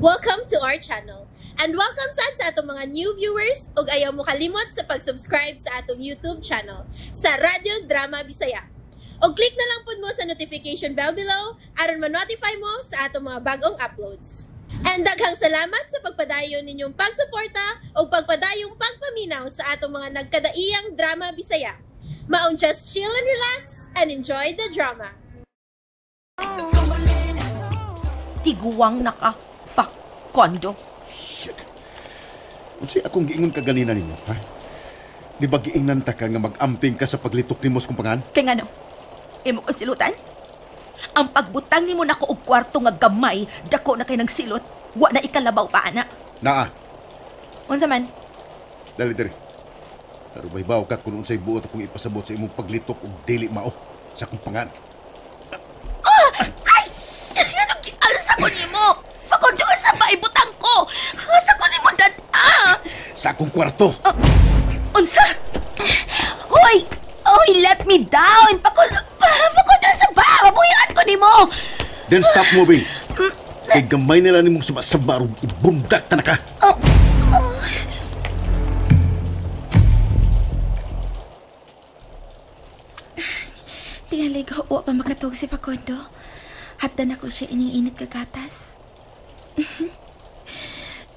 Welcome to our channel. And welcome sa atong mga new viewers ug ayaw mo kalimot sa pag-subscribe sa atong YouTube channel sa Radio Drama Bisaya. O click na lang pud mo sa notification bell below aron ma-notify mo sa atong mga bagong uploads. And daghang salamat sa pagpadayon ninyong pagsuporta o pagpadayong pagpaminaw sa atong mga nagkadaiyang Drama Bisaya. Maong just chill and relax and enjoy the drama. Tiguang naka-kondo. Shit. Kasi akong giingon ka ganina ninyo, ha? Di ba giingnan ta ka nga mag-amping ka sa paglitok ni Mos kung pangan? Kaya nga no, imo ko silutan? Ang pagbutang ni mo na ko og kwarto nga gamay, dako na kay ng silot, wa na ikalabaw pa, ana. Naa, Unsa man? dali. Pero bahibaw ka kung unsay buot akong ipasabot sa imong paglitok og dili mao sa akong pangan. Ay! Ano gialsa ko nimo? Pakondo ka sa maibutang ko! Asa ko nimo dad? Sa akong kwarto! Unsa? Hoy! Hoy, let me down! Pakondo sa ba? Mabuyan ko nimo! Then stop moving! Kay gamay nila nimong sabasaba ug ibumdak ta na ka! Tingalig ko, wa pa makatog si Facundo. Hatan ako siya ining-init kagatas.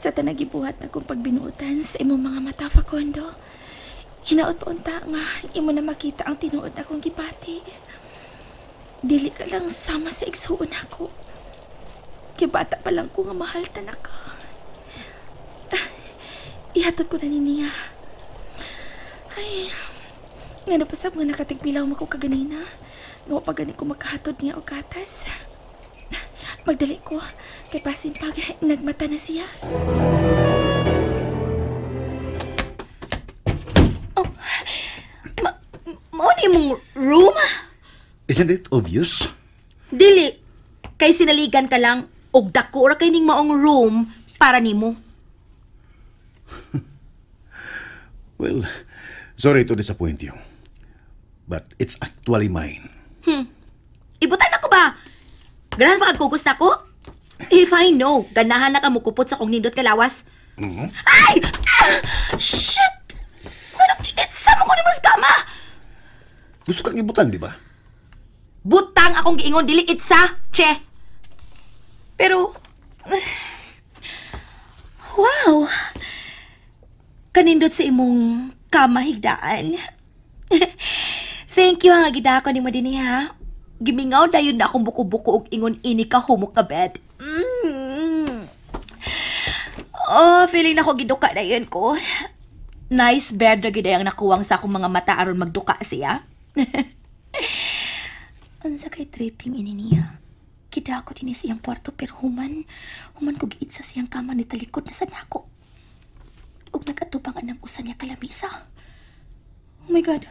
Sa tanagibuhat akong pagbinuotan sa imong mga mata, Facundo. Hinaot pa unta nga, imo na makita ang tinuod akong gipati. Dili ka lang sama sa igsuon ako. Kibata pa lang ko nga mahal ta na ka. Ihatod ko na ni niya. Ay, nga napasab nga nakatigbilaw mo ko kaganina. Nga pa gani ko makahatod niya o gatas. Magdali ko, kay pasin pag nagmata na siya. Oh, mauni mong room? Isn't it obvious? Dili, kay sinaligan ka lang og dako ra kay ning maong room para nimo. Well, sorry to disappoint you. But it's actually mine. Ibutan ako ba? Ganahan ba kagkugos na ko? If I know, ganahan na ka mukupot sa kong nindot kalawas. Ay! Shit! Anong kinitsa mo ko ni mas kama? Gusto kang ibutang, di ba? Butang akong giingon, dili itsa, che. Pero, wow! Kanindot sa imong kamahigdaan. Thank you ang agida ko ni mo din ha. Gimingaw dayon na akong buko-buko og ingon ini ka humok ka bed. Oh, feeling na ko giduka dayon ko. Nice bed ra gid ang nakuwang sa akong mga mata aron magduka siya. Unsa kay tripping ini niya? Kita ko din siyang kwarto pero human ko giit sa siyang kama ni talikod na sa nako. Ug nagatubangan ng usa niya kalamisa. Oh my God.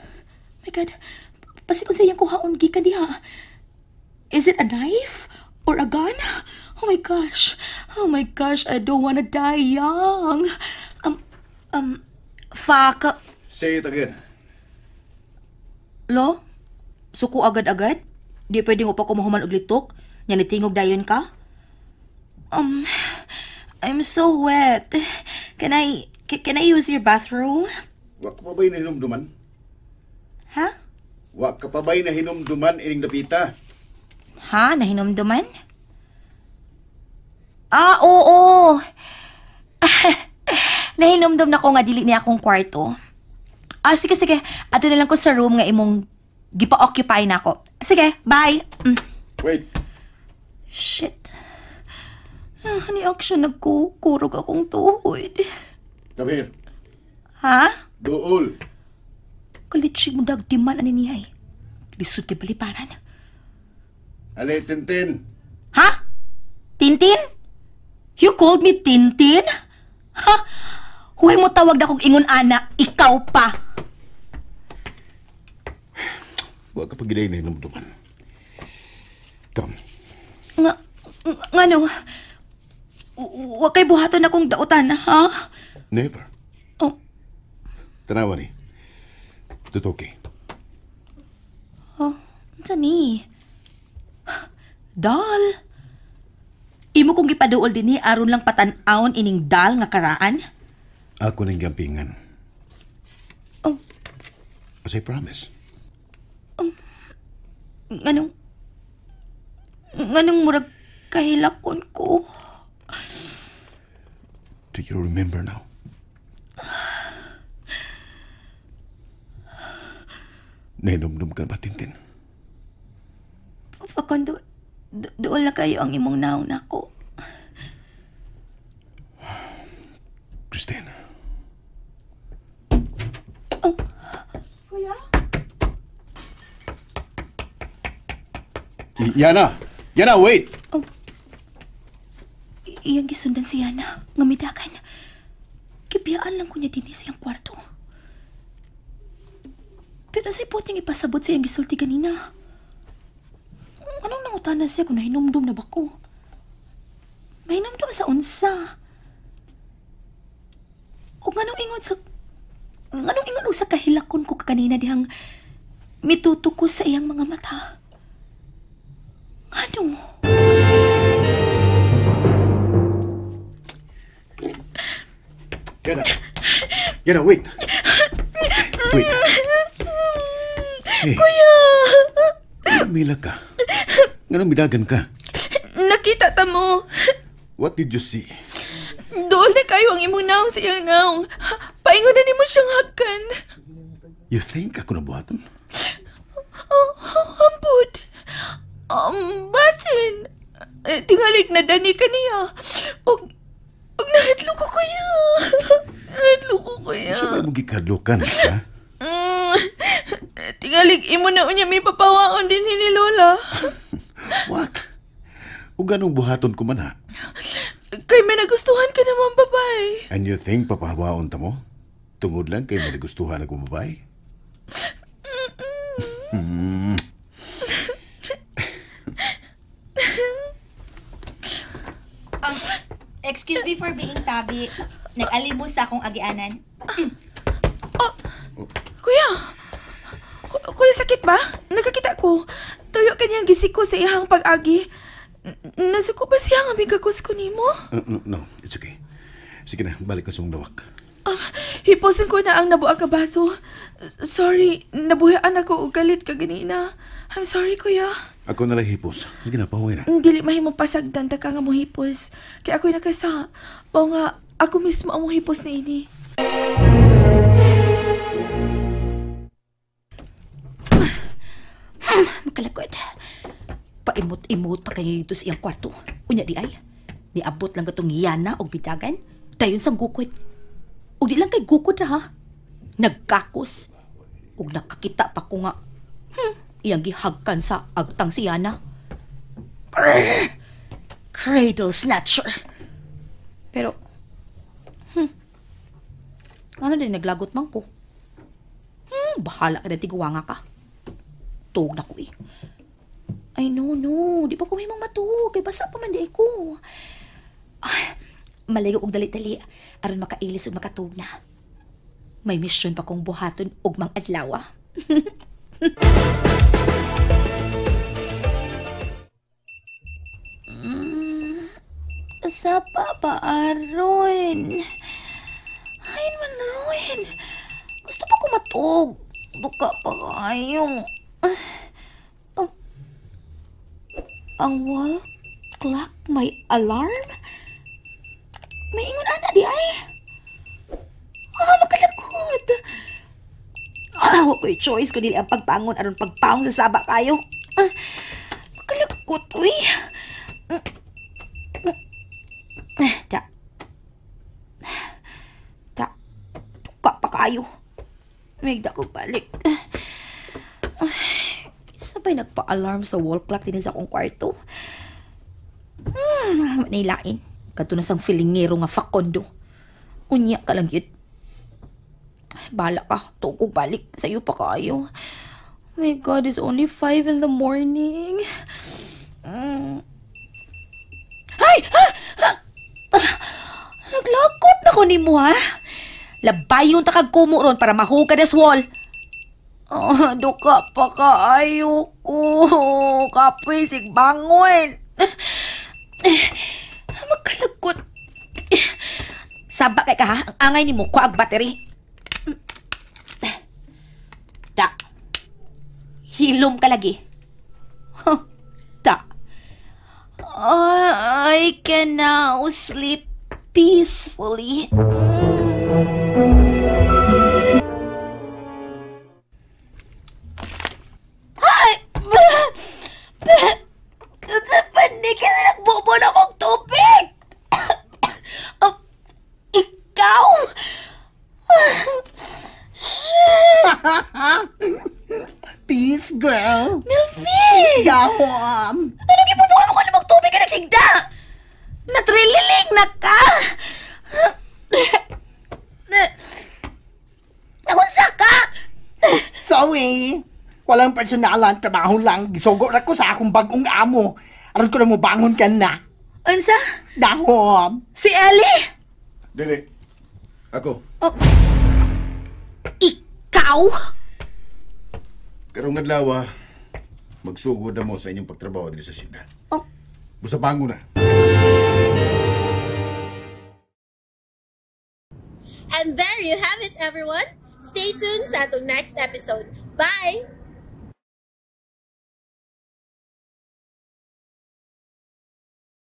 Pasikon sa iyang kuhaon gikan diha. Is it a knife? Or a gun? Oh my gosh, I don't wanna die young. Fuck. Say it again. Lo? Suko agad-agad? Di pwedeng upa ko mahuman og litok? Nya nitingog dayon ka? I'm so wet. Can I use your bathroom? Wa ka pa ba'y nahinumduman? Ha? Wa ka pa ba'y nahinumduman ining dapita? Ha? Nahinomduman? Oo. Nahinomdum na ko nga dili niya akong kwarto. Sige. Ato na lang ko sa room nga imong gipa-occupy na ako. Sige, bye. Wait. Shit. Ni action nagkukurog akong tuhod. Come here. Ha? Dool. Kalitsig mo dagdiman ani niya eh. Lisod kay baliparan. Ali, Tintin. Ha? Tintin? You called me Tintin? Ha? Huwag mo tawag na kong ingon ana, ikaw pa. Wa ka pa giday nahinumduman. Come. Nga no? Huwag kay buhaton akong dautan, ha? Never. Oh. Tanawa ni. Tutoki. Oh, ano ni? Doll? Imo kong gipaduol dinhi aron lang patan-awon ining dal nga karaan. Ako ning gampingan. Oh. As I promise. Nganong murag kahilakon ko. Do you remember now? Nainumdum ka ba, Tintin? Fakon, doon na kayo ang imong naong nako. Christine. Oh, kuya? Yana! Yana, wait! Oh, iyang gisundan si Yana. Ngamidakan. Kibiyaan lang ko niya din siyang kwarto. Pero sa ipot niyang ipasabot sa iyang gisulti kanina. Anong nangutana siya kung nahinumdum na ba ko? Mahinumdum sa unsa? O nganong ingon sa kahilakon ko kanina dihang mituto ko sa iyang mga mata? Ano? Yana! Yana, wait! Wait. Hey, Kuya! mila ka. Ganang midagan ka. Nakita ta mo. What did you see? Doon na kayo ang imong naong sa iyang naong. Paingon na ni mo siyang hakan. You think ako nabuhaton? Ambot. Basin. Tingalig na dani ka niya. Og nahadlo ko kuya. Nahadlo ko kuya. So ba mong gikadlokan, ha? Tingalig imo na unya may papawaon din ni Lola. What? O ganong buhaton ko man, ha? Kay may nagustuhan ka naman babae. And you think papahawaon ta mo? Tungod lang kay may nagustuhan akong babae? Excuse me for being tabi. Nag-alimos sa akong agianan. Kuya! Kuya, sakit ba? Nakakita ko. Tuyo kanyang gisiko sa ihang pag-agi. Nasuko ba siya nga bigakos ko ni mo? No, it's okay. Sige na, balik ko sa mong dawak. Hiposin ko na ang nabuang ka baso. Sorry, nabuhaan ako og galit ka ganina. I'm sorry, kuya. Ako nalang hipos. Sige na, pahuwi na. Dili mahimong pasagdan ta ka nga mo hipos. Kaya ako'y nakasa. Pao nga, ako mismo ang mo hipos ni ini. Makalakot. Paimot-imot pa kayo dito sa iyang kwarto. Unya di ay. Niabot lang katong Yana og bitagan. Dayon sang gukod. Og di lang kay gukod ra ha. Nagkakos. Og nakakita pa ko nga. Iyang gihagkan sa agtang si Yana. Cradle snatcher. Pero, ano din naglagot man ko? Bahala ka na tiguwanga ka. Tuog na ko eh. Ay, no. Di pa ko himang matug. Kay basa pa man di ko. Malayo og dali-dali. Aron makailis og makatug na. May misyon pa kong buhaton og mang adlaw. Sa pa Aron? Ay man, Roy. Gusto pa ko matug. Buka pa kayo. Ang wall clock may alarm? May ingon ana di ay. Makalakot. Wako'y choice ko dili ang pagpangon aron pagpaong sa saba kayo. Makalakot, uy. Tuka pa kayo. May ko balik. Sabay nagpa-alarm sa wall clock din sa akong kwarto. Nailain. Kato na sang filingero nga fakondo. Unya ka lang yun. Bala ka. Tuko balik. Sa'yo pa kayo. My God, it's only 5 in the morning. Ay! Naglakot na ko ni mo, ha? Labay yung takag kumo ron para mahugad as wall. Duka pa kaayo ko. Kapoy, sigbangon. Saba kay ka ha, ang angay ni mo, kuag battery. Da. Hilom ka lagi. Huh. Da. I can now sleep peacefully. Ay! Panik ka na nagbubo na kong tubig! Ikaw? Peace, girl. Melvin! Gawam. Ano gibubuha mo ka na magtubig ka nagsigda? Natrililing na ka! Nakunsa ka! Sorry. Walang personalan, trabaho lang. Gisugo na ko sa akong bagong amo. Aron ko na mo bangon ka na. Unsa? Dahom. Si Ellie? Dili. Ako. Oh. Ikaw? Karong adlaw, magsugod na mo sa inyong pagtrabaho dito sa syudad. Oh. Busa bango na. And there you have it, everyone. Stay tuned sa atong next episode. Bye!